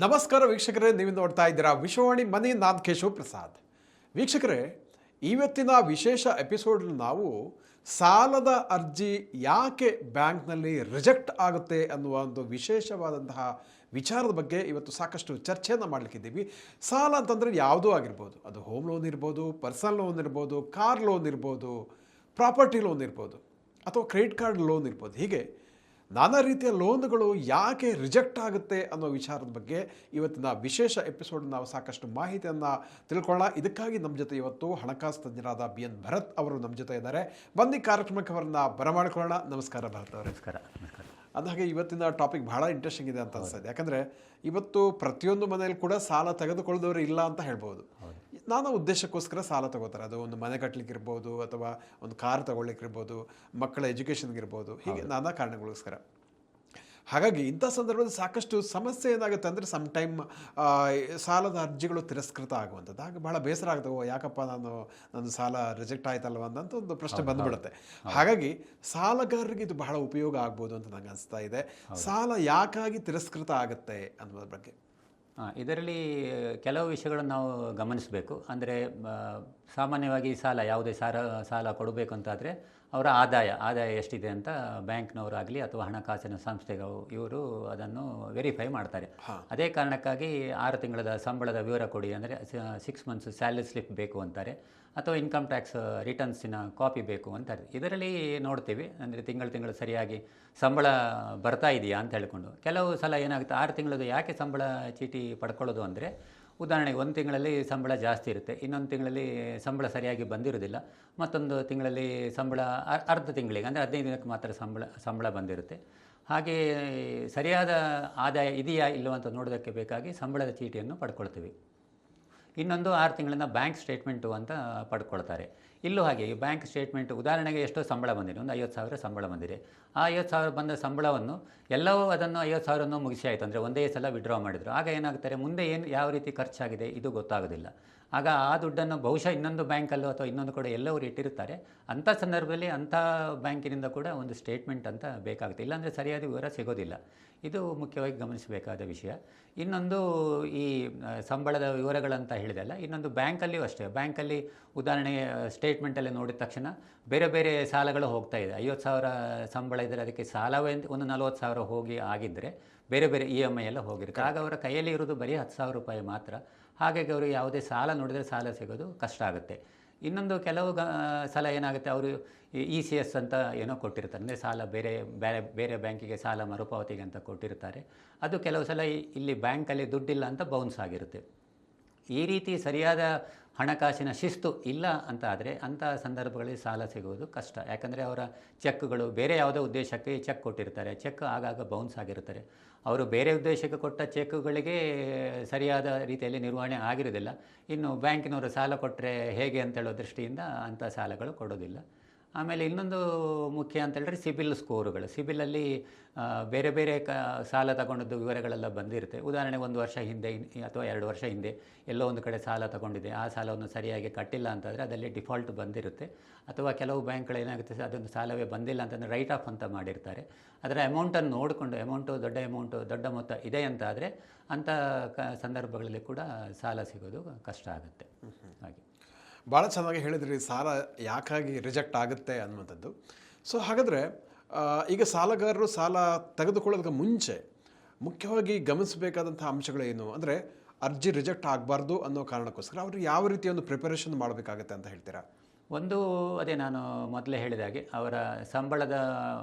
ನಮಸ್ಕಾರ ವೀಕ್ಷಕರೇ, ನೀವು ನೋಡ್ತಾ ಇದ್ದೀರಾ ವಿಶ್ವವಾಣಿ ಮನಿ. ನಾನು ಕೇಶವ್ ಪ್ರಸಾದ್. ವೀಕ್ಷಕರೇ, ಇವತ್ತಿನ ವಿಶೇಷ ಎಪಿಸೋಡ್ ನಾವು ಸಾಲದ ಅರ್ಜಿ ಯಾಕೆ ಬ್ಯಾಂಕ್ನಲ್ಲಿ ರಿಜೆಕ್ಟ್ ಆಗುತ್ತೆ ಅನ್ನುವ ಒಂದು ವಿಶೇಷವಾದಂತಹ ವಿಚಾರದ ಬಗ್ಗೆ ಇವತ್ತು ಸಾಕಷ್ಟು ಚರ್ಚೆಯನ್ನು ಮಾಡಲಿಕ್ಕಿದ್ದೀವಿ. ಸಾಲ ಅಂತಂದರೆ ಯಾವುದೂ ಆಗಿರ್ಬೋದು, ಅದು ಹೋಮ್ ಲೋನ್ ಇರ್ಬೋದು, ಪರ್ಸನಲ್ ಲೋನ್ ಇರ್ಬೋದು, ಕಾರ್ ಲೋನ್ ಇರ್ಬೋದು, ಪ್ರಾಪರ್ಟಿ ಲೋನ್ ಇರ್ಬೋದು, ಅಥವಾ ಕ್ರೆಡಿಟ್ ಕಾರ್ಡ್ ಲೋನ್ ಇರ್ಬೋದು. ಹೀಗೆ ನಾನಾ ರೀತಿಯ ಲೋನ್ಗಳು ಯಾಕೆ ರಿಜೆಕ್ಟ್ ಆಗುತ್ತೆ ಅನ್ನೋ ವಿಚಾರದ ಬಗ್ಗೆ ಇವತ್ತಿನ ವಿಶೇಷ ಎಪಿಸೋಡ್ ನಾವು ಸಾಕಷ್ಟು ಮಾಹಿತಿಯನ್ನು ತಿಳ್ಕೊಳ್ಳೋಣ. ಇದಕ್ಕಾಗಿ ನಮ್ಮ ಜೊತೆ ಇವತ್ತು ಹಣಕಾಸು ತಜ್ಞರಾದ BN ಭರತ್ ಅವರು ನಮ್ಮ ಜೊತೆ ಇದ್ದಾರೆ. ಬನ್ನಿ ಕಾರ್ಯಕ್ರಮಕ್ಕೆ ಅವರನ್ನು ಬರಮಾಡಿಕೊಳ್ಳೋಣ. ನಮಸ್ಕಾರ ಭರತ್ ಅವರೇ. ನಮಸ್ಕಾರ. ನಮಸ್ಕಾರ. ಅಂದಹಾಗೆ ಇವತ್ತಿನ ಟಾಪಿಕ್ ಬಹಳ ಇಂಟ್ರೆಸ್ಟಿಂಗ್ ಇದೆ ಅಂತ ಅನಿಸ್ತದೆ. ಯಾಕಂದರೆ ಇವತ್ತು ಪ್ರತಿಯೊಂದು ಮನೆಯಲ್ಲಿ ಕೂಡ ಸಾಲ ತೆಗೆದುಕೊಳ್ಳದವರು ಇಲ್ಲ ಅಂತ ಹೇಳ್ಬೋದು. ನಾನಾ ಉದ್ದೇಶಕ್ಕೋಸ್ಕರ ಸಾಲ ತಗೋತಾರೆ. ಅದು ಒಂದು ಮನೆ ಕಟ್ಟಲಿಕ್ಕಿರ್ಬೋದು, ಅಥವಾ ಒಂದು ಕಾರ್ ತಗೊಳ್ಳಿಕ್ಕಿರ್ಬೋದು, ಮಕ್ಕಳ ಎಜುಕೇಷನ್ಗಿರ್ಬೋದು, ಹೀಗೆ ನಾನಾ ಕಾರಣಗಳಿಗೋಸ್ಕರ. ಹಾಗಾಗಿ ಇಂಥ ಸಂದರ್ಭದಲ್ಲಿ ಸಾಕಷ್ಟು ಸಮಸ್ಯೆ ಏನಾಗುತ್ತೆ ಅಂದರೆ ಟೈಮ್ ಸಾಲದ ಅರ್ಜಿಗಳು ತಿರಸ್ಕೃತ ಆಗುವಂಥದ್ದು. ಹಾಗೆ ಬಹಳ ಬೇಸರ ಆಗುತ್ತೆ, ಓ ಯಾಕಪ್ಪ ನನ್ನ ಸಾಲ ರಿಜೆಕ್ಟ್ ಆಯ್ತಲ್ವ ಅಂತ ಒಂದು ಪ್ರಶ್ನೆ ಬಂದುಬಿಡುತ್ತೆ. ಹಾಗಾಗಿ ಸಾಲಗಾರರಿಗೆ ಇದು ಬಹಳ ಉಪಯೋಗ ಆಗ್ಬೋದು ಅಂತ ನನಗೆ ಅನಿಸ್ತಾ ಇದೆ. ಸಾಲ ಯಾಕಾಗಿ ತಿರಸ್ಕೃತ ಆಗುತ್ತೆ ಅನ್ನೋದ್ರ ಬಗ್ಗೆ ಇದರಲ್ಲಿ ಕೆಲವು ವಿಷಯಗಳನ್ನು ನಾವು ಗಮನಿಸಬೇಕು. ಅಂದರೆ ಸಾಮಾನ್ಯವಾಗಿ ಯಾವುದೇ ಸಾಲ ಕೊಡಬೇಕು ಅಂತಾದರೆ ಅವರ ಆದಾಯ ಎಷ್ಟಿದೆ ಅಂತ ಬ್ಯಾಂಕ್ನವರಾಗಲಿ ಅಥವಾ ಹಣಕಾಸಿನ ಸಂಸ್ಥೆಗಳು ಇವರು ಅದನ್ನು ವೆರಿಫೈ ಮಾಡ್ತಾರೆ. ಅದೇ ಕಾರಣಕ್ಕಾಗಿ 6 ತಿಂಗಳ ಸಂಬಳದ ವಿವರ ಕೊಡಿ ಅಂದರೆ 6 ಮಂತ್ಸ್ ಸ್ಯಾಲರಿ ಸ್ಲಿಪ್ ಬೇಕು ಅಂತಾರೆ, ಅಥವಾ ಇನ್ಕಮ್ ಟ್ಯಾಕ್ಸ್ ರಿಟರ್ನ್ಸಿನ ಕಾಪಿ ಬೇಕು ಅಂತಾರೆ. ಇದರಲ್ಲಿ ನೋಡ್ತೀವಿ ಅಂದರೆ ತಿಂಗಳು ಸರಿಯಾಗಿ ಸಂಬಳ ಬರ್ತಾ ಇದೆಯಾ ಅಂತ ಹೇಳ್ಕೊಂಡು. ಕೆಲವು ಸಲ ಏನಾಗುತ್ತೆ, 6 ತಿಂಗಳದ್ದು ಯಾಕೆ ಸಂಬಳ ಚೀಟಿ ಪಡ್ಕೊಳ್ಳೋದು ಅಂದರೆ, ಉದಾಹರಣೆಗೆ 1 ತಿಂಗಳಲ್ಲಿ ಸಂಬಳ ಜಾಸ್ತಿ ಇರುತ್ತೆ, ಇನ್ನೊಂದು ತಿಂಗಳಲ್ಲಿ ಸಂಬಳ ಸರಿಯಾಗಿ ಬಂದಿರೋದಿಲ್ಲ, ಮತ್ತೊಂದು ತಿಂಗಳಲ್ಲಿ ಸಂಬಳ ಅರ್ಧ ತಿಂಗಳಿಗೆ ಅಂದರೆ 15 ದಿನಕ್ಕೆ ಮಾತ್ರ ಸಂಬಳ ಬಂದಿರುತ್ತೆ. ಹಾಗೆ ಸರಿಯಾದ ಆದಾಯ ಇದೆಯಾ ಇಲ್ಲವ ಅಂತ ನೋಡೋದಕ್ಕೆ ಬೇಕಾಗಿ ಸಂಬಳದ ಚೀಟಿಯನ್ನು ಪಡ್ಕೊಳ್ತೀವಿ. ಇನ್ನೊಂದು 6 ತಿಂಗಳಿಂದ ಬ್ಯಾಂಕ್ ಸ್ಟೇಟ್ಮೆಂಟು ಅಂತ ಪಡ್ಕೊಳ್ತಾರೆ. ಇಲ್ಲೂ ಹಾಗೆ ಈ ಬ್ಯಾಂಕ್ ಸ್ಟೇಟ್ಮೆಂಟ್, ಉದಾಹರಣೆಗೆ ಎಷ್ಟೋ ಸಂಬಳ ಬಂದಿದೆ, ಒಂದು 50,000 ಸಂಬಳ ಬಂದಿದೆ. ಆ 50,000 ಬಂದ ಸಂಬಳವನ್ನು ಎಲ್ಲವೂ ಅದನ್ನು 50,000 ಮುಗಿಸಿ ಆಯಿತು ಅಂದರೆ ಒಂದೇ ಸಲ ವಿಡ್ರಾ ಮಾಡಿದರು. ಆಗ ಏನಾಗ್ತಾರೆ, ಮುಂದೆ ಯಾವ ರೀತಿ ಖರ್ಚಾಗಿದೆ ಇದು ಗೊತ್ತಾಗೋದಿಲ್ಲ. ಆಗ ಆ ದುಡ್ಡನ್ನು ಬಹುಶಃ ಇನ್ನೊಂದು ಬ್ಯಾಂಕಲ್ಲೋ ಅಥವಾ ಇನ್ನೊಂದು ಕೂಡ ಎಲ್ಲವರು ಇಟ್ಟಿರ್ತಾರೆ. ಅಂಥ ಸಂದರ್ಭದಲ್ಲಿ ಅಂಥ ಬ್ಯಾಂಕಿನಿಂದ ಕೂಡ ಒಂದು ಸ್ಟೇಟ್ಮೆಂಟ್ ಅಂತ ಬೇಕಾಗುತ್ತೆ, ಇಲ್ಲಾಂದರೆ ಸರಿಯಾದ ವಿವರ ಸಿಗೋದಿಲ್ಲ. ಇದು ಮುಖ್ಯವಾಗಿ ಗಮನಿಸಬೇಕಾದ ವಿಷಯ. ಇನ್ನೊಂದು ಈ ಸಂಬಳದ ವಿವರಗಳಂತ ಹೇಳಿದೆಲ್ಲ, ಇನ್ನೊಂದು ಬ್ಯಾಂಕಲ್ಲಿಯೂ ಅಷ್ಟೇ. ಬ್ಯಾಂಕಲ್ಲಿ ಉದಾಹರಣೆಗೆ ಸ್ಟೇಟ್ಮೆಂಟಲ್ಲಿ ನೋಡಿದ ತಕ್ಷಣ ಬೇರೆ ಬೇರೆ ಸಾಲಗಳು ಹೋಗ್ತಾ ಇದೆ. 50,000 ಸಂಬಳ ಇದ್ದರೆ ಅದಕ್ಕೆ ಸಾಲವೇ ಒಂದು 40,000 ಹೋಗಿ ಆಗಿದ್ದರೆ ಬೇರೆ ಬೇರೆ EMI ಎಲ್ಲ ಹೋಗಿರುತ್ತೆ. ಆಗ ಅವರ ಕೈಯಲ್ಲಿ ಇರೋದು ಬರೀ 10,000 ರೂಪಾಯಿ ಮಾತ್ರ. ಹಾಗಾಗಿ ಅವರು ಯಾವುದೇ ಸಾಲ ನೋಡಿದರೆ ಸಾಲ ಸಿಗೋದು ಕಷ್ಟ ಆಗುತ್ತೆ. ಇನ್ನೊಂದು ಕೆಲವು ಸಲ ಏನಾಗುತ್ತೆ, ಅವರು ECS ಅಂತ ಏನೋ ಕೊಟ್ಟಿರ್ತಾರೆ, ಅಂದರೆ ಸಾಲ ಬೇರೆ ಬ್ಯಾಂಕಿಗೆ ಸಾಲ ಮರುಪಾವತಿಗೆ ಅಂತ ಕೊಟ್ಟಿರ್ತಾರೆ. ಅದು ಕೆಲವು ಸಲ ಇಲ್ಲಿ ಬ್ಯಾಂಕಲ್ಲಿ ದುಡ್ಡಿಲ್ಲ ಅಂತ ಬೌನ್ಸ್ ಆಗಿರುತ್ತೆ. ಈ ರೀತಿ ಸರಿಯಾದ ಹಣಕಾಸಿನ ಶಿಸ್ತು ಇಲ್ಲ ಅಂತ ಆದರೆ ಅಂಥ ಸಂದರ್ಭಗಳಲ್ಲಿ ಸಾಲ ಸಿಗುವುದು ಕಷ್ಟ. ಯಾಕಂದರೆ ಅವರ ಚೆಕ್ಗಳು ಬೇರೆ ಯಾವುದೋ ಉದ್ದೇಶಕ್ಕೆ ಚೆಕ್ ಕೊಟ್ಟಿರ್ತಾರೆ, ಚೆಕ್ ಆಗಾಗ ಬೌನ್ಸ್ ಆಗಿರ್ತಾರೆ. ಅವರು ಬೇರೆ ಉದ್ದೇಶಕ್ಕೆ ಕೊಟ್ಟ ಚೆಕ್ಗಳಿಗೆ ಸರಿಯಾದ ರೀತಿಯಲ್ಲಿ ನಿರ್ವಹಣೆ ಆಗಿರೋದಿಲ್ಲ. ಇನ್ನು ಬ್ಯಾಂಕಿನವರು ಸಾಲ ಕೊಟ್ಟರೆ ಹೇಗೆ ಅಂತೇಳೋ ದೃಷ್ಟಿಯಿಂದ ಅಂಥ ಸಾಲಗಳು ಕೊಡೋದಿಲ್ಲ. ಆಮೇಲೆ ಇನ್ನೊಂದು ಮುಖ್ಯ ಅಂತೇಳಿದ್ರೆ ಸಿಬಿಲ್ ಸ್ಕೋರುಗಳು. ಸಿಬಿಲಲ್ಲಿ ಬೇರೆ ಬೇರೆ ಸಾಲ ತಗೊಂಡದ್ದು ವಿವರಗಳೆಲ್ಲ ಬಂದಿರುತ್ತೆ. ಉದಾಹರಣೆ 1 ವರ್ಷ ಹಿಂದೆ ಅಥವಾ 2 ವರ್ಷ ಹಿಂದೆ ಎಲ್ಲೋ ಒಂದು ಕಡೆ ಸಾಲ ತಗೊಂಡಿದೆ, ಆ ಸಾಲವನ್ನು ಸರಿಯಾಗಿ ಕಟ್ಟಿಲ್ಲ ಅಂತಂದರೆ ಅದರಲ್ಲಿ ಡಿಫಾಲ್ಟ್ ಬಂದಿರುತ್ತೆ. ಅಥವಾ ಕೆಲವು ಬ್ಯಾಂಕ್ಗಳು ಏನಾಗುತ್ತೆ, ಅದೊಂದು ಸಾಲವೇ ಬಂದಿಲ್ಲ ಅಂತಂದರೆ ರೈಟ್ ಆಫ್ ಅಂತ ಮಾಡಿರ್ತಾರೆ. ಅದರ ಅಮೌಂಟನ್ನು ನೋಡಿಕೊಂಡು ದೊಡ್ಡ ಮೊತ್ತ ಇದೆ ಅಂತ ಆದರೆ ಅಂಥ ಸಂದರ್ಭಗಳಲ್ಲಿ ಕೂಡ ಸಾಲ ಸಿಗೋದು ಕಷ್ಟ ಆಗುತ್ತೆ. ಹಾಗೆ ಭಾಳ ಚೆನ್ನಾಗಿ ಹೇಳಿದ್ರಿ, ಸಾಲ ಯಾಕಾಗಿ ರಿಜೆಕ್ಟ್ ಆಗುತ್ತೆ ಅನ್ನುವಂಥದ್ದು. ಸೊ ಹಾಗಾದರೆ ಈಗ ಸಾಲಗಾರರು ಸಾಲ ತೆಗೆದುಕೊಳ್ಳೋದಕ್ಕೆ ಮುಂಚೆ ಮುಖ್ಯವಾಗಿ ಗಮನಿಸಬೇಕಾದಂಥ ಅಂಶಗಳೇನು? ಅಂದರೆ ಅರ್ಜಿ ರಿಜೆಕ್ಟ್ ಆಗಬಾರ್ದು ಅನ್ನೋ ಕಾರಣಕ್ಕೋಸ್ಕರ ಅವರು ಯಾವ ರೀತಿಯ ಒಂದು ಪ್ರಿಪರೇಷನ್ ಮಾಡಬೇಕಾಗತ್ತೆ ಅಂತ ಹೇಳ್ತೀರಾ? ಒಂದು ಅದೇ ನಾನು ಮೊದಲೇ ಹೇಳಿದ ಹಾಗೆ ಅವರ ಸಂಬಳದ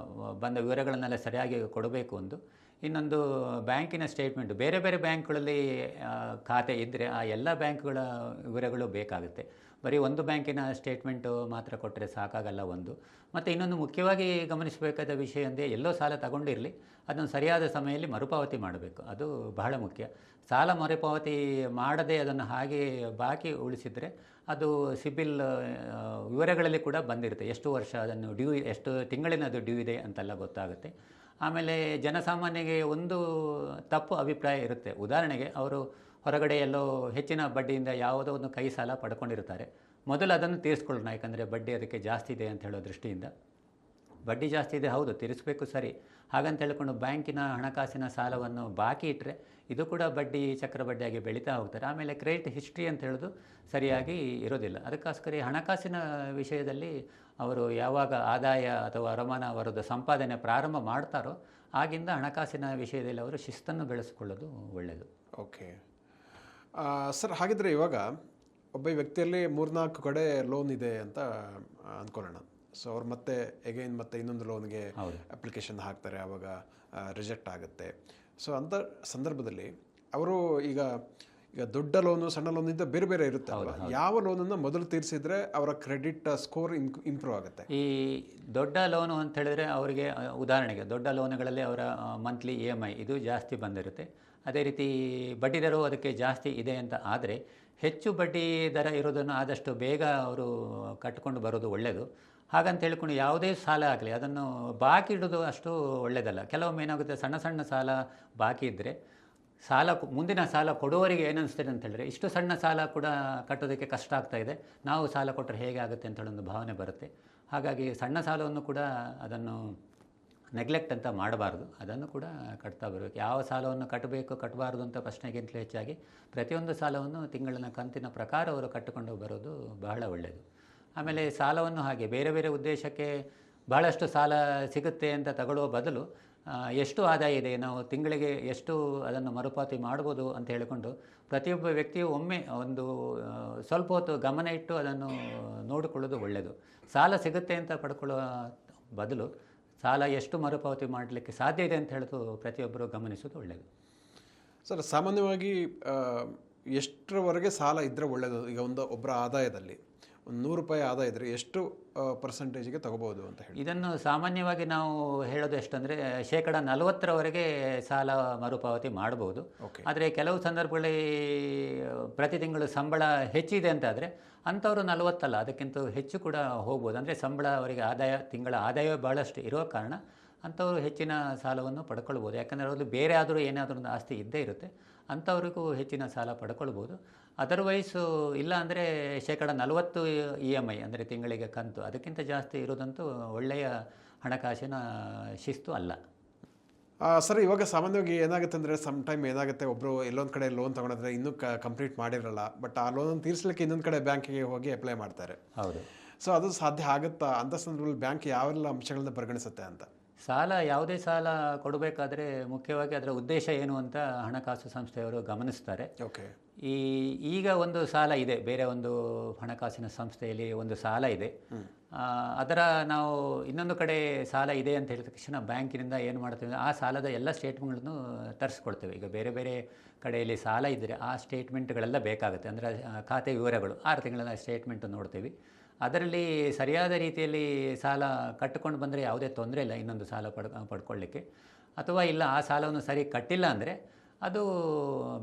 ಬಂದ ವಿವರಗಳನ್ನೆಲ್ಲ ಸರಿಯಾಗಿ ಕೊಡಬೇಕು. ಇನ್ನೊಂದು ಬ್ಯಾಂಕಿನ ಸ್ಟೇಟ್ಮೆಂಟು, ಬೇರೆ ಬೇರೆ ಬ್ಯಾಂಕ್ಗಳಲ್ಲಿ ಖಾತೆ ಇದ್ದರೆ ಆ ಎಲ್ಲ ಬ್ಯಾಂಕ್ಗಳ ವಿವರಗಳು ಬೇಕಾಗುತ್ತೆ. ಬರೀ ಒಂದು ಬ್ಯಾಂಕಿನ ಸ್ಟೇಟ್ಮೆಂಟು ಮಾತ್ರ ಕೊಟ್ಟರೆ ಸಾಕಾಗಲ್ಲ ಒಂದು. ಮತ್ತು ಇನ್ನೊಂದು ಮುಖ್ಯವಾಗಿ ಗಮನಿಸಬೇಕಾದ ವಿಷಯ ಅಂದರೆ, ಎಲ್ಲೋ ಸಾಲ ತಗೊಂಡಿರಲಿ ಅದನ್ನು ಸರಿಯಾದ ಸಮಯದಲ್ಲಿ ಮರುಪಾವತಿ ಮಾಡಬೇಕು, ಅದು ಬಹಳ ಮುಖ್ಯ. ಸಾಲ ಮರುಪಾವತಿ ಮಾಡದೆ ಅದನ್ನು ಹಾಗೆ ಬಾಕಿ ಉಳಿಸಿದರೆ ಅದು ಸಿಬಿಲ್ ವಿವರಗಳಲ್ಲಿ ಕೂಡ ಬಂದಿರುತ್ತೆ, ಎಷ್ಟು ವರ್ಷ ಅದನ್ನು ಎಷ್ಟು ತಿಂಗಳಿನದು ಡ್ಯೂ ಇದೆ ಅಂತೆಲ್ಲ ಗೊತ್ತಾಗುತ್ತೆ. ಆಮೇಲೆ ಜನಸಾಮಾನ್ಯರಿಗೆ ಒಂದು ತಪ್ಪು ಅಭಿಪ್ರಾಯ ಇರುತ್ತೆ. ಉದಾಹರಣೆಗೆ ಅವರು ಹೊರಗಡೆ ಎಲ್ಲೋ ಹೆಚ್ಚಿನ ಬಡ್ಡಿಯಿಂದ ಯಾವುದೋ ಒಂದು ಕೈ ಸಾಲ ಪಡ್ಕೊಂಡಿರ್ತಾರೆ, ಮೊದಲು ಅದನ್ನು ತೀರಿಸ್ಕೊಳ್ಳೋಣ ಯಾಕಂದರೆ ಬಡ್ಡಿ ಅದಕ್ಕೆ ಜಾಸ್ತಿ ಇದೆ ಅಂತ ಹೇಳೋ ದೃಷ್ಟಿಯಿಂದ. ಬಡ್ಡಿ ಜಾಸ್ತಿ ಇದೆ, ಹೌದು ತೀರಿಸಬೇಕು ಸರಿ. ಹಾಗಂತ ಹೇಳ್ಕೊಂಡು ಬ್ಯಾಂಕಿನ ಹಣಕಾಸಿನ ಸಾಲವನ್ನು ಬಾಕಿ ಇಟ್ಟರೆ ಇದು ಕೂಡ ಬಡ್ಡಿ ಚಕ್ರಬಡ್ಡಿಯಾಗಿ ಬೆಳೀತಾ ಹೋಗ್ತಾರೆ. ಆಮೇಲೆ ಕ್ರೆಡಿಟ್ ಹಿಸ್ಟ್ರಿ ಅಂತ ಹೇಳೋದು ಸರಿಯಾಗಿ ಇರೋದಿಲ್ಲ. ಅದಕ್ಕೋಸ್ಕರ ಈ ಹಣಕಾಸಿನ ವಿಷಯದಲ್ಲಿ ಅವರು ಯಾವಾಗ ಆದಾಯ ಅಥವಾ ವರಮಾನ ಅವರದ್ದು ಸಂಪಾದನೆ ಪ್ರಾರಂಭ ಮಾಡ್ತಾರೋ ಆಗಿಂದ ಹಣಕಾಸಿನ ವಿಷಯದಲ್ಲಿ ಅವರು ಶಿಸ್ತನ್ನು ಬೆಳೆಸ್ಕೊಳ್ಳೋದು ಒಳ್ಳೆಯದು. ಓಕೆ ಸರ್, ಹಾಗಿದ್ರೆ ಇವಾಗ ಒಬ್ಬ ವ್ಯಕ್ತಿಯಲ್ಲಿ 3-4 ಕಡೆ ಲೋನ್ ಇದೆ ಅಂತ ಅಂದ್ಕೊಳ್ಳೋಣ. ಸೊ ಅವ್ರು ಮತ್ತೆ ಎಗೈನ್ ಮತ್ತೆ ಇನ್ನೊಂದು ಲೋನ್ಗೆ ಅಪ್ಲಿಕೇಶನ್ ಹಾಕ್ತಾರೆ, ಆವಾಗ ರಿಜೆಕ್ಟ್ ಆಗುತ್ತೆ. ಸೊ ಅಂಥ ಸಂದರ್ಭದಲ್ಲಿ ಅವರು ಈಗ ದೊಡ್ಡ ಲೋನು ಸಣ್ಣ ಲೋನ್ ಇಂದ ಬೇರೆ ಬೇರೆ ಇರುತ್ತೆ ಅಲ್ವಾ? ಯಾವ ಲೋನನ್ನು ಮೊದಲು ತೀರಿಸಿದ್ರೆ ಅವರ ಕ್ರೆಡಿಟ್ ಸ್ಕೋರ್ ಇಂಪ್ರೂವ್ ಆಗುತ್ತೆ? ಈ ದೊಡ್ಡ ಲೋನು ಅಂತ ಹೇಳಿದ್ರೆ ಅವರಿಗೆ ಉದಾಹರಣೆಗೆ ದೊಡ್ಡ ಲೋನುಗಳಲ್ಲಿ ಅವರ ಮಂತ್ಲಿ EMI ಇದು ಜಾಸ್ತಿ ಬಂದಿರುತ್ತೆ. ಅದೇ ರೀತಿ ಬಡ್ಡಿ ದರವು ಅದಕ್ಕೆ ಜಾಸ್ತಿ ಇದೆ ಅಂತ ಆದರೆ ಹೆಚ್ಚು ಬಡ್ಡಿ ದರ ಇರೋದನ್ನು ಆದಷ್ಟು ಬೇಗ ಅವರು ಕಟ್ಕೊಂಡು ಬರೋದು ಒಳ್ಳೆಯದು. ಹಾಗಂತ ಹೇಳ್ಕೊಂಡು ಯಾವುದೇ ಸಾಲ ಆಗಲಿ ಅದನ್ನು ಬಾಕಿ ಇಡೋದು ಅಷ್ಟು ಒಳ್ಳೆಯದಲ್ಲ. ಕೆಲವೊಮ್ಮೆ ಏನಾಗುತ್ತೆ, ಸಣ್ಣ ಸಣ್ಣ ಸಾಲ ಬಾಕಿ ಇದ್ದರೆ ಮುಂದಿನ ಸಾಲ ಕೊಡುವವರಿಗೆ ಏನನ್ನಿಸ್ತದೆ ಅಂತ ಹೇಳಿದ್ರೆ ಇಷ್ಟು ಸಣ್ಣ ಸಾಲ ಕೂಡ ಕಟ್ಟೋದಕ್ಕೆ ಕಷ್ಟ ಆಗ್ತಾ ಇದೆ, ನಾವು ಸಾಲ ಕೊಟ್ಟರೆ ಹೇಗೆ ಆಗುತ್ತೆ ಅಂತ ಹೇಳೊಂದು ಭಾವನೆ ಬರುತ್ತೆ. ಹಾಗಾಗಿ ಸಣ್ಣ ಸಾಲವನ್ನು ಕೂಡ ಅದನ್ನು ನೆಗ್ಲೆಕ್ಟ್ ಅಂತ ಮಾಡಬಾರ್ದು, ಅದನ್ನು ಕೂಡ ಕಟ್ತಾ ಬರಬೇಕು. ಯಾವ ಸಾಲವನ್ನು ಕಟ್ಟಬಾರ್ದು ಅಂತ ಪ್ರಶ್ನೆಗಿಂತಲೂ ಹೆಚ್ಚಾಗಿ ಪ್ರತಿಯೊಂದು ಸಾಲವನ್ನು ತಿಂಗಳಿನ ಕಂತಿನ ಪ್ರಕಾರ ಅವರು ಕಟ್ಟಿಕೊಂಡು ಬರೋದು ಬಹಳ ಒಳ್ಳೆಯದು. ಆಮೇಲೆ ಸಾಲವನ್ನು ಹಾಗೆ ಬೇರೆ ಬೇರೆ ಉದ್ದೇಶಕ್ಕೆ ಬಹಳಷ್ಟು ಸಾಲ ಸಿಗುತ್ತೆ ಅಂತ ತಗೊಳ್ಳೋ ಬದಲು ಎಷ್ಟು ಆದಾಯ ಇದೆ, ನಾವು ತಿಂಗಳಿಗೆ ಎಷ್ಟು ಅದನ್ನು ಮರುಪಾವತಿ ಮಾಡ್ಬೋದು ಅಂತ ಹೇಳಿಕೊಂಡು ಪ್ರತಿಯೊಬ್ಬ ವ್ಯಕ್ತಿಯು ಒಮ್ಮೆ ಒಂದು ಸ್ವಲ್ಪ ಹೊತ್ತು ಗಮನ ಇಟ್ಟು ಅದನ್ನು ನೋಡಿಕೊಳ್ಳೋದು ಒಳ್ಳೆಯದು. ಸಾಲ ಸಿಗುತ್ತೆ ಅಂತ ಪಡ್ಕೊಳ್ಳೋ ಬದಲು ಸಾಲ ಎಷ್ಟು ಮರುಪಾವತಿ ಮಾಡಲಿಕ್ಕೆ ಸಾಧ್ಯ ಇದೆ ಅಂತ ಹೇಳೋದು ಪ್ರತಿಯೊಬ್ಬರು ಗಮನಿಸೋದು ಒಳ್ಳೆಯದು. ಸರ್, ಸಾಮಾನ್ಯವಾಗಿ ಎಷ್ಟರವರೆಗೆ ಸಾಲ ಇದ್ದರೆ ಒಳ್ಳೆಯದು? ಈಗ ಒಬ್ಬರ ಆದಾಯದಲ್ಲಿ ಒಂದು 100 ರೂಪಾಯಿ ಆದಾಯ ಇದ್ದರೆ ಎಷ್ಟು ಪರ್ಸೆಂಟೇಜಿಗೆ ತಗೋಬೋದು ಅಂತ ಹೇಳಿ? ಇದನ್ನು ಸಾಮಾನ್ಯವಾಗಿ ನಾವು ಹೇಳೋದು ಎಷ್ಟಂದರೆ 40% ಸಾಲ ಮರುಪಾವತಿ ಮಾಡ್ಬೋದು. ಆದರೆ ಕೆಲವು ಸಂದರ್ಭಗಳಲ್ಲಿ ಪ್ರತಿ ತಿಂಗಳು ಸಂಬಳ ಹೆಚ್ಚಿದೆ ಅಂತಾದರೆ ಅಂಥವರು 40 ಅಲ್ಲ ಅದಕ್ಕಿಂತ ಹೆಚ್ಚು ಕೂಡ ಹೋಗ್ಬೋದು. ಅಂದರೆ ಸಂಬಳ ಅವರಿಗೆ ತಿಂಗಳ ಆದಾಯ ಭಾಳಷ್ಟು ಇರೋ ಕಾರಣ ಅಂಥವರು ಹೆಚ್ಚಿನ ಸಾಲವನ್ನು ಪಡ್ಕೊಳ್ಬೋದು. ಯಾಕಂದರೆ ಅವರಲ್ಲಿ ಬೇರೆ ಆದರೂ ಏನಾದರೂ ಒಂದು ಆಸ್ತಿ ಇದ್ದೇ ಇರುತ್ತೆ, ಅಂಥವ್ರಿಗೂ ಹೆಚ್ಚಿನ ಸಾಲ ಪಡ್ಕೊಳ್ಬೋದು. ಅದರ್ವೈಸು ಇಲ್ಲ ಅಂದರೆ 40% EMI ಅಂದರೆ ತಿಂಗಳಿಗೆ ಕಂತು ಅದಕ್ಕಿಂತ ಜಾಸ್ತಿ ಇರೋದಂತೂ ಒಳ್ಳೆಯ ಹಣಕಾಸಿನ ಶಿಸ್ತು ಅಲ್ಲ. ಸರ್, ಇವಾಗ ಸಾಮಾನ್ಯವಾಗಿ ಏನಾಗುತ್ತೆ ಅಂದರೆ ಟೈಮ್ ಏನಾಗುತ್ತೆ, ಒಬ್ಬರು ಎಲ್ಲೊಂದು ಕಡೆ ಲೋನ್ ತೊಗೊಂಡ್ರೆ ಇನ್ನೂ ಕಂಪ್ಲೀಟ್ ಮಾಡಿರಲ್ಲ, ಬಟ್ ಆ ಲೋನನ್ನು ತೀರಿಸಲಿಕ್ಕೆ ಇನ್ನೊಂದು ಕಡೆ ಬ್ಯಾಂಕಿಗೆ ಹೋಗಿ ಅಪ್ಲೈ ಮಾಡ್ತಾರೆ. ಹೌದು. ಸೊ ಅದು ಸಾಧ್ಯ ಆಗುತ್ತಾ? ಅಂಥ ಸಂದರ್ಭದಲ್ಲಿ ಬ್ಯಾಂಕ್ ಯಾವೆಲ್ಲ ಅಂಶಗಳನ್ನ ಪರಿಗಣಿಸುತ್ತೆ ಅಂತ? ಯಾವುದೇ ಸಾಲ ಕೊಡಬೇಕಾದ್ರೆ ಮುಖ್ಯವಾಗಿ ಅದರ ಉದ್ದೇಶ ಏನು ಅಂತ ಹಣಕಾಸು ಸಂಸ್ಥೆಯವರು ಗಮನಿಸ್ತಾರೆ. ಓಕೆ. ಈಗ ಒಂದು ಸಾಲ ಇದೆ, ಬೇರೆ ಒಂದು ಹಣಕಾಸಿನ ಸಂಸ್ಥೆಯಲ್ಲಿ ಒಂದು ಸಾಲ ಇದೆ, ಅದರ ನಾವು ಇನ್ನೊಂದು ಕಡೆ ಸಾಲ ಇದೆ ಅಂತ ಹೇಳಿದ ತಕ್ಷಣ ಬ್ಯಾಂಕಿನಿಂದ ಏನು ಮಾಡ್ತೇವೆ, ಆ ಸಾಲದ ಎಲ್ಲ ಸ್ಟೇಟ್ಮೆಂಟ್ಗಳನ್ನು ತರಿಸ್ಕೊಡ್ತೇವೆ. ಈಗ ಬೇರೆ ಬೇರೆ ಕಡೆಯಲ್ಲಿ ಸಾಲ ಇದ್ದರೆ ಆ ಸ್ಟೇಟ್ಮೆಂಟ್ಗಳೆಲ್ಲ ಬೇಕಾಗುತ್ತೆ. ಅಂದರೆ ಖಾತೆ ವಿವರಗಳು 6 ತಿಂಗಳ ಸ್ಟೇಟ್ಮೆಂಟ್ ನೋಡ್ತೀವಿ. ಅದರಲ್ಲಿ ಸರಿಯಾದ ರೀತಿಯಲ್ಲಿ ಸಾಲ ಕಟ್ಟಿಕೊಂಡು ಬಂದರೆ ಯಾವುದೇ ತೊಂದರೆ ಇಲ್ಲ ಇನ್ನೊಂದು ಸಾಲ ಪಡ್ಕೊಳ್ಳಿಕ್ಕೆ. ಅಥವಾ ಇಲ್ಲ ಆ ಸಾಲವನ್ನು ಸರಿ ಕಟ್ಟಿಲ್ಲ ಅಂದರೆ ಅದು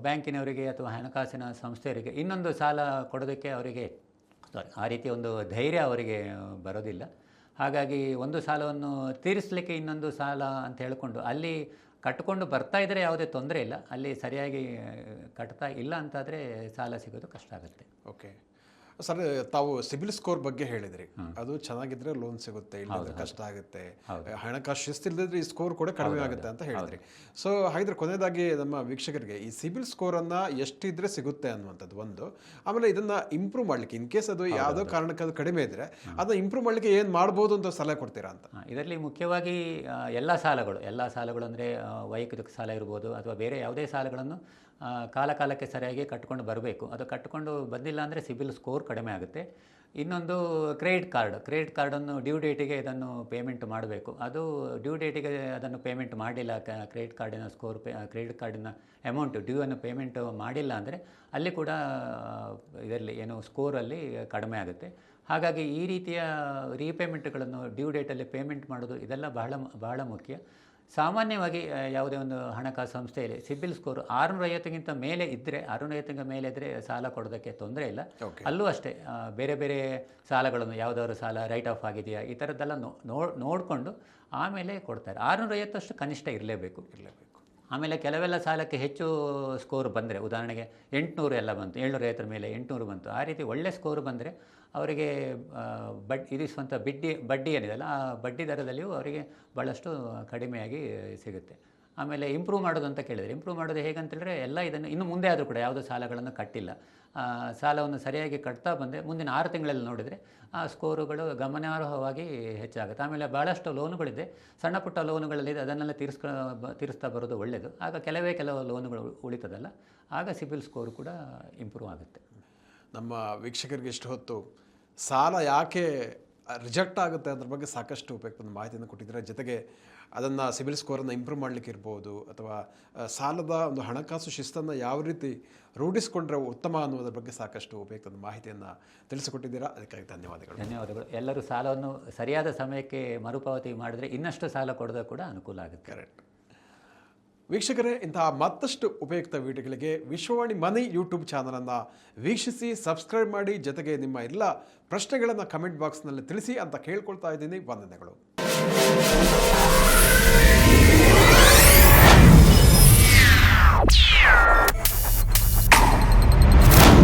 ಬ್ಯಾಂಕಿನವರಿಗೆ ಅಥವಾ ಹಣಕಾಸಿನ ಸಂಸ್ಥೆಯವರಿಗೆ ಇನ್ನೊಂದು ಸಾಲ ಕೊಡೋದಕ್ಕೆ ಅವರಿಗೆ ಆ ರೀತಿಯ ಒಂದು ಧೈರ್ಯ ಅವರಿಗೆ ಬರೋದಿಲ್ಲ. ಹಾಗಾಗಿ ಒಂದು ಸಾಲವನ್ನು ತೀರಿಸಲಿಕ್ಕೆ ಇನ್ನೊಂದು ಸಾಲ ಅಂತ ಹೇಳಿಕೊಂಡು ಅಲ್ಲಿ ಕಟ್ಟಿಕೊಂಡು ಬರ್ತಾ ಇದ್ದರೆ ಯಾವುದೇ ತೊಂದರೆ ಇಲ್ಲ, ಅಲ್ಲಿ ಸರಿಯಾಗಿ ಕಟ್ತಾ ಇಲ್ಲ ಅಂತಾದರೆ ಸಾಲ ಸಿಗೋದು ಕಷ್ಟ ಆಗುತ್ತೆ. ಓಕೆ ಸರ್, ತಾವು ಸಿಬಿಲ್ ಸ್ಕೋರ್ ಬಗ್ಗೆ ಹೇಳಿದ್ರಿ, ಅದು ಚೆನ್ನಾಗಿದ್ರೆ ಲೋನ್ ಸಿಗುತ್ತೆ, ಇಲ್ಲ ಕಷ್ಟ ಆಗುತ್ತೆ, ಹಣಕಾಸು ಶಿಸ್ತಿಲ್ಲದ್ರೆ ಈ ಸ್ಕೋರ್ ಕೂಡ ಕಡಿಮೆ ಆಗುತ್ತೆ ಅಂತ ಹೇಳಿದ್ರಿ. ಸೊ ಹಾಗಿದ್ರೆ ಕೊನೆಯದಾಗಿ ನಮ್ಮ ವೀಕ್ಷಕರಿಗೆ ಈ ಸಿಬಿಲ್ ಸ್ಕೋರನ್ನು ಎಷ್ಟಿದ್ರೆ ಸಿಗುತ್ತೆ ಅನ್ನುವಂಥದ್ದು ಒಂದು, ಆಮೇಲೆ ಇದನ್ನು ಇಂಪ್ರೂವ್ ಮಾಡಲಿಕ್ಕೆ ಇನ್ ಕೇಸ್ ಅದು ಯಾವುದೋ ಕಾರಣಕ್ಕೆ ಅದು ಕಡಿಮೆ ಇದ್ದರೆ ಅದನ್ನು ಇಂಪ್ರೂವ್ ಮಾಡಲಿಕ್ಕೆ ಏನು ಮಾಡ್ಬೋದು ಅಂತ ಸಲಹೆ ಕೊಡ್ತೀರಾ ಅಂತ? ಇದರಲ್ಲಿ ಮುಖ್ಯವಾಗಿ ಎಲ್ಲ ಸಾಲಗಳು ಅಂದರೆ ವೈಯಕ್ತಿಕ ಸಾಲ ಇರ್ಬೋದು ಅಥವಾ ಬೇರೆ ಯಾವುದೇ ಸಾಲಗಳನ್ನು ಕಾಲಕ್ಕೆ ಸರಿಯಾಗಿ ಕಟ್ಕೊಂಡು ಬರಬೇಕು. ಅದು ಕಟ್ಕೊಂಡು ಬಂದಿಲ್ಲ ಅಂದರೆ ಸಿಬಿಲ್ ಸ್ಕೋರ್ ಕಡಿಮೆ ಆಗುತ್ತೆ. ಇನ್ನೊಂದು ಕ್ರೆಡಿಟ್ ಕಾರ್ಡನ್ನು ಡ್ಯೂ ಡೇಟಿಗೆ ಇದನ್ನು ಪೇಮೆಂಟ್ ಮಾಡಬೇಕು. ಅದು ಡ್ಯೂ ಡೇಟಿಗೆ ಅದನ್ನು ಪೇಮೆಂಟ್ ಮಾಡಿಲ್ಲ, ಕ್ರೆಡಿಟ್ ಕಾರ್ಡಿನ ಅಮೌಂಟ್ ಡ್ಯೂವನ್ನು ಪೇಮೆಂಟ್ ಮಾಡಿಲ್ಲ ಅಂದರೆ ಅಲ್ಲಿ ಕೂಡ ಇದರಲ್ಲಿ ಸ್ಕೋರಲ್ಲಿ ಕಡಿಮೆ ಆಗುತ್ತೆ. ಹಾಗಾಗಿ ಈ ರೀತಿಯ ರೀಪೇಮೆಂಟ್ಗಳನ್ನು ಡ್ಯೂ ಡೇಟಲ್ಲಿ ಪೇಮೆಂಟ್ ಮಾಡೋದು ಇದೆಲ್ಲ ಬಹಳ ಮುಖ್ಯ. ಸಾಮಾನ್ಯವಾಗಿ ಯಾವುದೇ ಒಂದು ಹಣಕಾಸು ಸಂಸ್ಥೆಯಲ್ಲಿ ಸಿಬಿಲ್ ಸ್ಕೋರ್ 650ಗಿಂತ ಮೇಲೆ ಇದ್ದರೆ 650 ಮೇಲೆ ಇದ್ದರೆ ಸಾಲ ಕೊಡೋದಕ್ಕೆ ತೊಂದರೆ ಇಲ್ಲ. ಅಲ್ಲೂ ಅಷ್ಟೇ ಬೇರೆ ಬೇರೆ ಸಾಲಗಳನ್ನು ಯಾವುದಾದ್ರು ಸಾಲ ರೈಟ್ ಆಫ್ ಆಗಿದೆಯಾ ಈ ಥರದ್ದೆಲ್ಲ ನೋಡಿಕೊಂಡು ಆಮೇಲೆ ಕೊಡ್ತಾರೆ. 650 ಕನಿಷ್ಠ ಇರಲೇಬೇಕು. ಆಮೇಲೆ ಕೆಲವೆಲ್ಲ ಸಾಲಕ್ಕೆ ಹೆಚ್ಚು ಸ್ಕೋರ್ ಬಂದರೆ, ಉದಾಹರಣೆಗೆ 800 ಎಲ್ಲ ಬಂತು, 750 ಮೇಲೆ 800 ಬಂತು, ಆ ರೀತಿ ಒಳ್ಳೆ ಸ್ಕೋರ್ ಬಂದರೆ ಅವರಿಗೆ ಇದಿಸುವಂಥ ಬಡ್ಡಿ ಏನಿದೆಯಲ್ಲ, ಆ ಬಡ್ಡಿ ದರದಲ್ಲಿಯೂ ಅವರಿಗೆ ಭಾಳಷ್ಟು ಕಡಿಮೆಯಾಗಿ ಸಿಗುತ್ತೆ. ಆಮೇಲೆ ಇಂಪ್ರೂವ್ ಮಾಡೋದು ಅಂತ ಕೇಳಿದರೆ, ಇಂಪ್ರೂವ್ ಮಾಡೋದು ಹೇಗಂತೇಳಿದ್ರೆ, ಎಲ್ಲ ಇದನ್ನು ಇನ್ನು ಮುಂದೆ ಆದರೂ ಕೂಡ ಯಾವುದೋ ಸಾಲಗಳನ್ನು ಕಟ್ಟಿಲ್ಲ, ಸಾಲವನ್ನು ಸರಿಯಾಗಿ ಕಟ್ತಾ ಬಂದರೆ ಮುಂದಿನ 6 ತಿಂಗಳಲ್ಲಿ ನೋಡಿದರೆ ಆ ಸ್ಕೋರುಗಳು ಗಮನಾರ್ಹವಾಗಿ ಹೆಚ್ಚಾಗುತ್ತೆ. ಆಮೇಲೆ ಭಾಳಷ್ಟು ಲೋನುಗಳಿದೆ, ಸಣ್ಣ ಪುಟ್ಟ ಲೋನುಗಳಲ್ಲಿ ಅದನ್ನೆಲ್ಲ ತೀರಿಸ್ತಾ ಬರೋದು ಒಳ್ಳೆಯದು. ಆಗ ಕೆಲವು ಲೋನುಗಳು ಉಳಿತದಲ್ಲ, ಆಗ ಸಿಬಿಲ್ ಸ್ಕೋರ್ ಕೂಡ ಇಂಪ್ರೂವ್ ಆಗುತ್ತೆ. ನಮ್ಮ ವೀಕ್ಷಕರಿಗೆ ಇಷ್ಟು ಹೊತ್ತು ಸಾಲ ಯಾಕೆ ರಿಜೆಕ್ಟ್ ಆಗುತ್ತೆ ಅದ್ರ ಬಗ್ಗೆ ಸಾಕಷ್ಟು ಉಪಯುಕ್ತ ಮಾಹಿತಿಯನ್ನು ಕೊಟ್ಟಿದ್ದಾರೆ. ಜೊತೆಗೆ ಅದನ್ನು ಸಿಬಿಲ್ ಸ್ಕೋರನ್ನು ಇಂಪ್ರೂವ್ ಮಾಡಲಿಕ್ಕೆ ಇರ್ಬೋದು, ಅಥವಾ ಸಾಲದ ಒಂದು ಹಣಕಾಸು ಶಿಸ್ತನ್ನು ಯಾವ ರೀತಿ ರೂಢಿಸಿಕೊಂಡ್ರೆ ಉತ್ತಮ ಅನ್ನೋದ್ರ ಬಗ್ಗೆ ಸಾಕಷ್ಟು ಉಪಯುಕ್ತ ಮಾಹಿತಿಯನ್ನು ತಿಳಿಸಿಕೊಟ್ಟಿದ್ದೀರಾ. ಅದಕ್ಕಾಗಿ ಧನ್ಯವಾದಗಳು. ಎಲ್ಲರೂ ಸಾಲವನ್ನು ಸರಿಯಾದ ಸಮಯಕ್ಕೆ ಮರುಪಾವತಿ ಮಾಡಿದರೆ ಇನ್ನಷ್ಟು ಸಾಲ ಕೊಡೋದು ಕೂಡ ಅನುಕೂಲ ಆಗುತ್ತೆ. ಕರೆಕ್ಟ್. ವೀಕ್ಷಕರೇ, ಇಂತಹ ಮತ್ತಷ್ಟು ಉಪಯುಕ್ತ ವಿಡಿಯೋಗಳಿಗೆ ವಿಶ್ವವಾಣಿ ಮನಿ ಯೂಟ್ಯೂಬ್ ಚಾನಲನ್ನು ವೀಕ್ಷಿಸಿ, ಸಬ್ಸ್ಕ್ರೈಬ್ ಮಾಡಿ, ಜೊತೆಗೆ ನಿಮ್ಮ ಎಲ್ಲ ಪ್ರಶ್ನೆಗಳನ್ನು ಕಮೆಂಟ್ ಬಾಕ್ಸ್ನಲ್ಲಿ ತಿಳಿಸಿ ಅಂತ ಕೇಳ್ಕೊಳ್ತಾ ಇದ್ದೀನಿ. ವಂದನೆಗಳು.